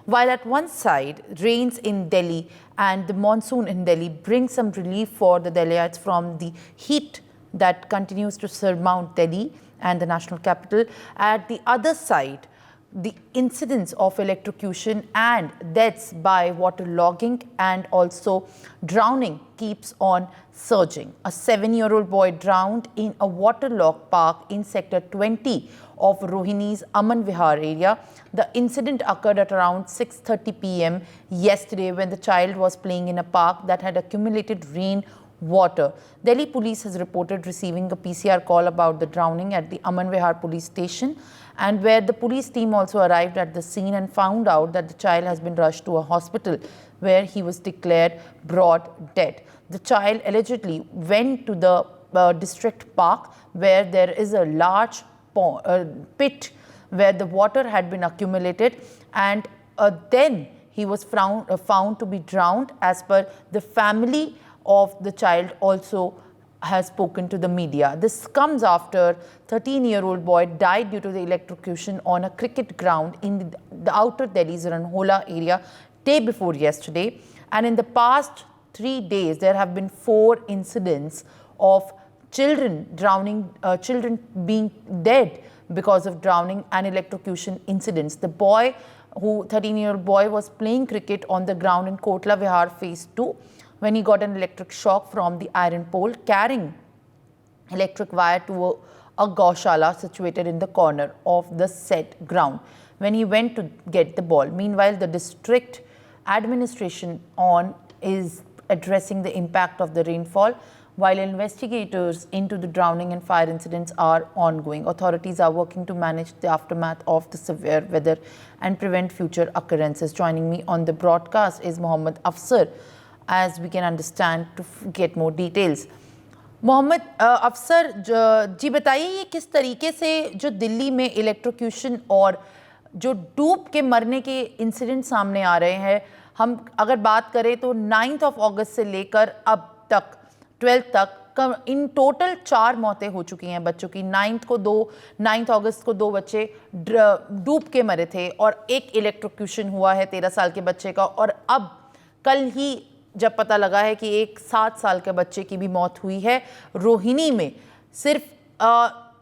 While at one side, rains in Delhi and the monsoon in Delhi bring some relief for the Delhiites from the heat that continues to surmount Delhi and the national capital, at the other side, the incidence of electrocution and deaths by waterlogging and also drowning keeps on surging. A 7-year-old boy drowned in a waterlogged park in Sector 20 of Rohini's Aman Vihar area. The incident occurred at around 6:30 p.m. yesterday when the child was playing in a park that had accumulated rain water. Delhi police has reported receiving a PCR call about the drowning at the Aman Vihar police station, and where the police team also arrived at the scene and found out that the child has been rushed to a hospital where he was declared brought dead. The child allegedly went to the district park where there is a large pit where the water had been accumulated, and then he was found to be drowned. As per the family of the child also has spoken to the media. This comes after 13-year-old boy died due to the electrocution on a cricket ground in the outer Delhi's Ranhola area day before yesterday. And in the past 3 days, there have been 4 incidents of children drowning, children being dead because of drowning and electrocution incidents. The boy, 13-year-old boy, was playing cricket on the ground in Kotla Vihar Phase 2 when he got an electric shock from the iron pole carrying electric wire to a gaushala situated in the corner of the said ground when he went to get the ball. Meanwhile, the district administration is addressing the impact of the rainfall, while investigators into the drowning and fire incidents are ongoing. Authorities are working to manage the aftermath of the severe weather and prevent future occurrences. Joining me on the broadcast is Mohammad Afsar, as we can understand, to get more details. Mohammad अफसर जी बताइए, ये किस तरीके से जो दिल्ली में electrocution और जो डूब के मरने के इंसिडेंट सामने आ रहे हैं, हम अगर बात करें तो 9 अगस्त से लेकर अब तक 12 तक इन टोटल 4 मौतें हो चुकी हैं बच्चों की। 9 अगस्त को 2 बच्चे डूब के मरे थे और एक इलेक्ट्रोक्यूशन हुआ है 13 साल के बच्चे का, और अब कल ही जब पता लगा है कि एक 7 साल के बच्चे की भी मौत हुई है रोहिणी में। सिर्फ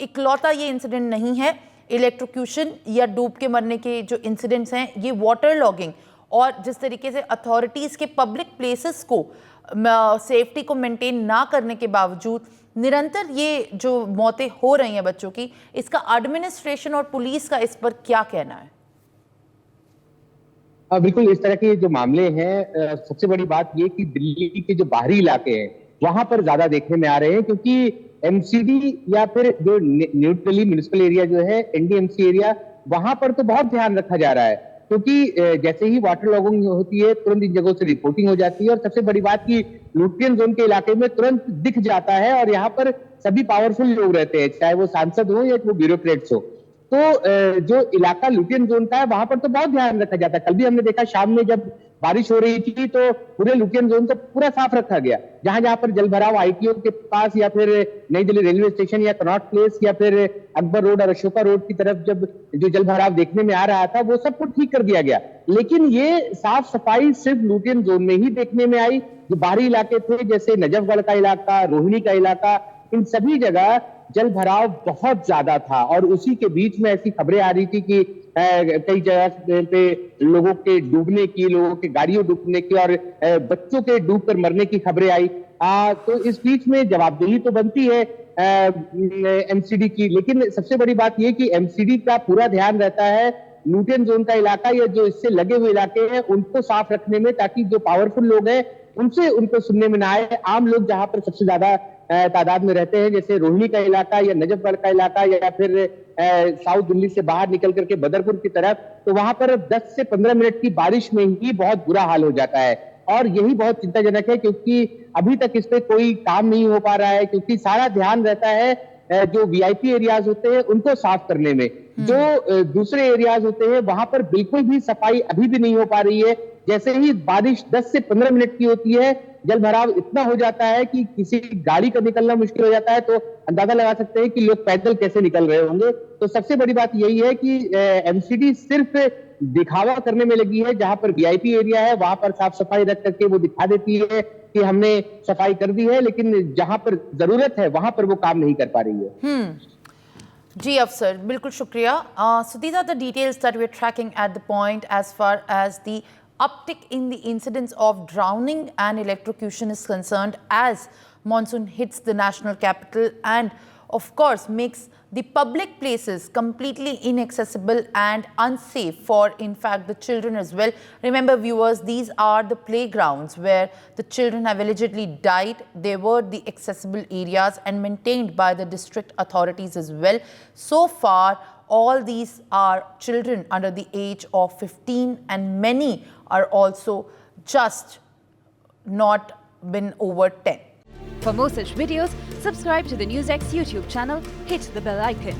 इकलौता ये इंसिडेंट नहीं है, इलेक्ट्रोक्यूशन या डूब के मरने के जो इंसिडेंट्स हैं, ये वाटर लॉगिंग और जिस तरीके से अथॉरिटीज़ के पब्लिक प्लेसेस को सेफ्टी को मेंटेन ना करने के बावजूद निरंतर ये जो मौतें हो रही हैं बच्चों की, इसका एडमिनिस्ट्रेशन और पुलिस का इस पर क्या कहना है? बिल्कुल, इस तरह के जो मामले हैं, सबसे बड़ी बात ये कि दिल्ली के जो बाहरी इलाके हैं वहां पर ज्यादा देखने में आ रहे हैं, क्योंकि एमसीडी या फिर जो न्यू दिल्ली म्युनिसिपल एरिया जो है, एनडीएमसी एरिया, वहां पर तो बहुत ध्यान रखा जा रहा है, क्योंकि जैसे ही वाटर लॉगिंग होती है तुरंत इन जगहों से रिपोर्टिंग हो जाती है। और सबसे बड़ी बात की लुटियन जोन के इलाके में तुरंत दिख जाता है, और यहाँ पर सभी पावरफुल लोग रहते हैं, चाहे वो सांसद हो या वो ब्यूरोक्रेट्स हो। तो जो इलाका लुटियन जोन का है वहां पर तो बहुत ध्यान रखा जाता है। कल भी हमने देखा शाम में जब बारिश हो रही थी तो पूरे लुटियन जोन को पूरा साफ रखा गया। जहां जहां पर जल भराव आईटीओ के पास या फिर नई दिल्ली रेलवे स्टेशन या कनॉट प्लेस या फिर अकबर रोड और अशोका रोड की तरफ जब जो जल भराव देखने में आ रहा था, वो सब कुछ ठीक कर दिया गया। लेकिन ये साफ सफाई सिर्फ लुटियन जोन में ही देखने में आई। जो बाहरी इलाके थे जैसे नजफगढ़ का इलाका, रोहिणी का इलाका, इन सभी जगह जल भराव बहुत ज्यादा था। और उसी के बीच में ऐसी खबरें आ रही थी कि कई जगह पे लोगों के डूबने की, लोगों के गाड़ियों डूबने की और बच्चों के डूबकर मरने की खबरें आई। तो इस बीच में जवाबदेही तो बनती है एमसीडी की, लेकिन सबसे बड़ी बात यह कि एमसीडी का पूरा ध्यान रहता है लुटियन जोन का इलाका या जो इससे लगे हुए इलाके हैं उनको साफ रखने में, ताकि जो पावरफुल लोग हैं उनसे उनको सुनने में ना आए। आम लोग जहां पर सबसे ज्यादा तादाद में रहते हैं, जैसे रोहिणी का इलाका या नजफगढ़ का इलाका या फिर साउथ दिल्ली से बाहर निकल करके बदरपुर की तरफ, तो वहां पर 10 से 15 मिनट की बारिश में ही बहुत बुरा हाल हो जाता है। और यही बहुत चिंताजनक है, क्योंकि अभी तक इस पे कोई काम नहीं हो पा रहा है, क्योंकि सारा ध्यान रहता है जो वीआईपी एरियाज होते हैं उनको साफ करने में। जो दूसरे एरियाज होते हैं वहां पर बिल्कुल भी सफाई अभी भी नहीं हो पा रही है। जैसे ही बारिश 10 से 15 मिनट की होती है, जल भराव इतना हो जाता है कि किसी गाड़ी का निकलना मुश्किल हो जाता है। तो अंदाजा लगा सकते हैं कि लोग पैदल कैसे निकल रहे होंगे। तो सबसे बड़ी बात यही है कि एमसीडी सिर्फ दिखावा करने में लगी है। जहां पर वीआईपी एरिया है वहां पर साफ सफाई रख करके वो दिखा देती है कि हमने सफाई कर दी है, लेकिन जहां पर जरूरत है वहां पर वो काम नहीं कर पा रही है। जी अफसर, बिल्कुल शुक्रिया। So these are the details that we're tracking at the point as far as the uptick in the incidence of drowning and electrocution is concerned as monsoon hits the national capital and of course makes the public places completely inaccessible and unsafe for in fact the children as well. Remember viewers, these are the playgrounds where the children have allegedly died. They were the accessible areas and maintained by the district authorities as well. So far all these are children under the age of 15 and many are also just not been over 10. For more such videos, subscribe to the NewsX YouTube channel, hit the bell icon.